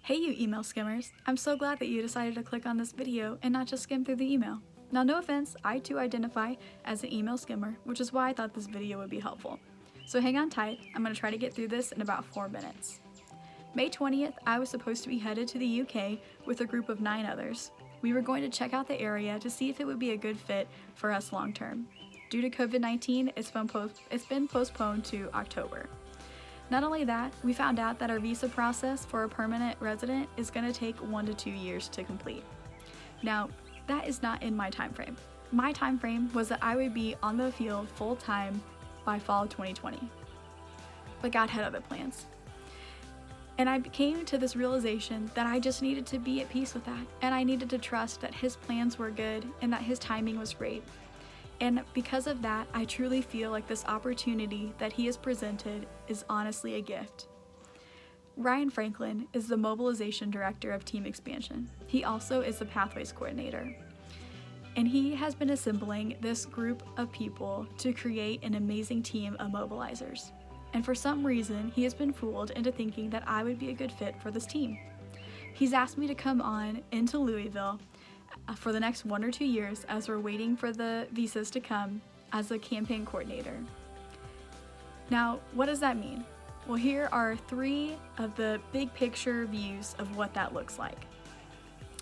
Hey you email skimmers! I'm so glad that you decided to click on this video and not just skim through the email. Now no offense, I too identify as an email skimmer, which is why I thought this video would be helpful. So hang on tight, I'm going to try to get through this in about 4 minutes. May 20th, I was supposed to be headed to the UK with a group of 9 others. We were going to check out the area to see if it would be a good fit for us long term. Due to COVID-19, it's been postponed to October. Not only that, we found out that our visa process for a permanent resident is going to take 1 to 2 years to complete. Now, that is not in my time frame. My time frame was that I would be on the field full-time by fall of 2020. But God had other plans. And I came to this realization that I just needed to be at peace with that, and I needed to trust that His plans were good and that His timing was great. And because of that, I truly feel like this opportunity that He has presented is honestly a gift. Ryan Franklin is the mobilization director of Team Expansion. He also is the Pathways coordinator. And he has been assembling this group of people to create an amazing team of mobilizers. And for some reason, he has been fooled into thinking that I would be a good fit for this team. He's asked me to come on into Louisville for the next 1 or 2 years as we're waiting for the visas to come as a campaign coordinator. Now, what does that mean? Well, here are 3 of the big picture views of what that looks like.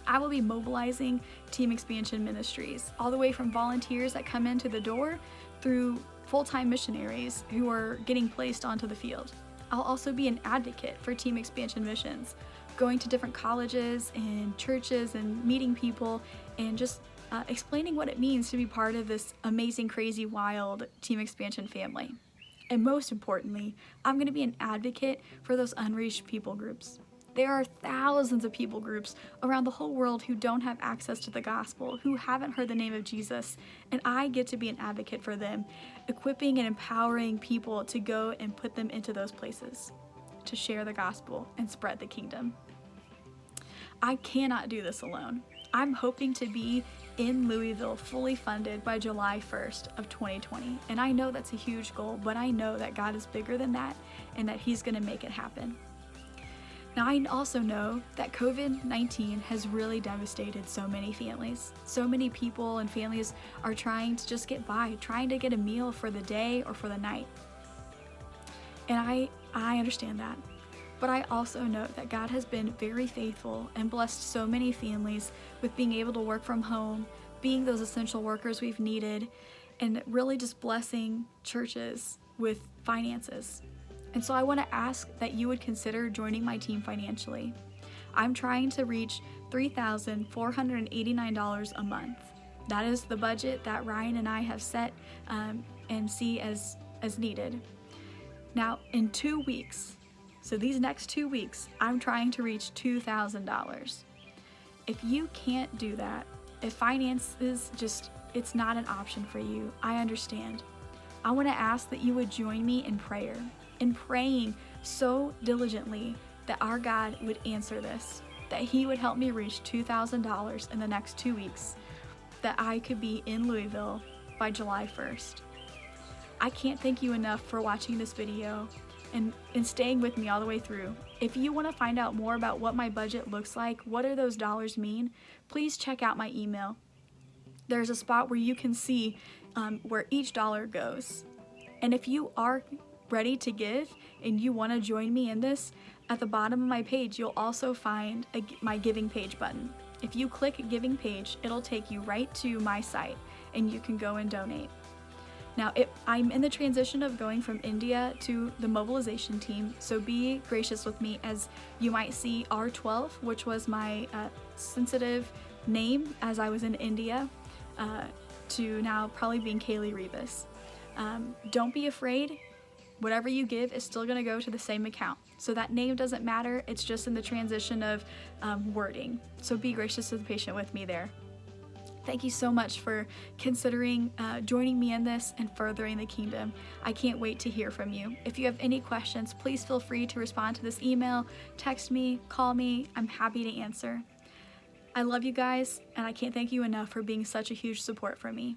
I will be mobilizing Team Expansion Ministries, all the way from volunteers that come into the door through full-time missionaries who are getting placed onto the field. I'll also be an advocate for Team Expansion missions, going to different colleges and churches and meeting people and just explaining what it means to be part of this amazing, crazy, wild Team Expansion family. And most importantly, I'm going to be an advocate for those unreached people groups. There are thousands of people groups around the whole world who don't have access to the gospel, who haven't heard the name of Jesus, and I get to be an advocate for them, equipping and empowering people to go and put them into those places, to share the gospel and spread the kingdom. I cannot do this alone. I'm hoping to be in Louisville fully funded by July 1st of 2020, and I know that's a huge goal, but I know that God is bigger than that and that He's going to make it happen. Now, I also know that COVID-19 has really devastated so many families. So many people and families are trying to just get by, trying to get a meal for the day or for the night. And I understand that. But I also know that God has been very faithful and blessed so many families with being able to work from home, being those essential workers we've needed, and really just blessing churches with finances. And so I want to ask that you would consider joining my team financially. I'm trying to reach $3,489 a month. That is the budget that Ryan and I have set and see as needed. Now, in 2 weeks, so these next 2 weeks, I'm trying to reach $2,000. If you can't do that, if finance is it's not an option for you, I understand. I want to ask that you would join me in prayer, in praying so diligently that our God would answer this, that He would help me reach $2,000 in the next 2 weeks, that I could be in Louisville by July 1st. I can't thank you enough for watching this video and staying with me all the way through. If you want to find out more about what my budget looks like, what do those dollars mean, please check out my email. There's a spot where you can see where each dollar goes. And if you are ready to give and you want to join me in this, at the bottom of my page you'll also find my giving page button. If you click giving page, it'll take you right to my site and you can go and donate. Now, I'm in the transition of going from India to the mobilization team, so be gracious with me as you might see R12, which was my sensitive name as I was in India, to now probably being Kaylee Rebus. Don't be afraid. Whatever you give is still going to go to the same account. So that name doesn't matter. It's just in the transition of wording. So be gracious and patient with me there. Thank you so much for considering joining me in this and furthering the kingdom. I can't wait to hear from you. If you have any questions, please feel free to respond to this email, text me, call me. I'm happy to answer. I love you guys, and I can't thank you enough for being such a huge support for me.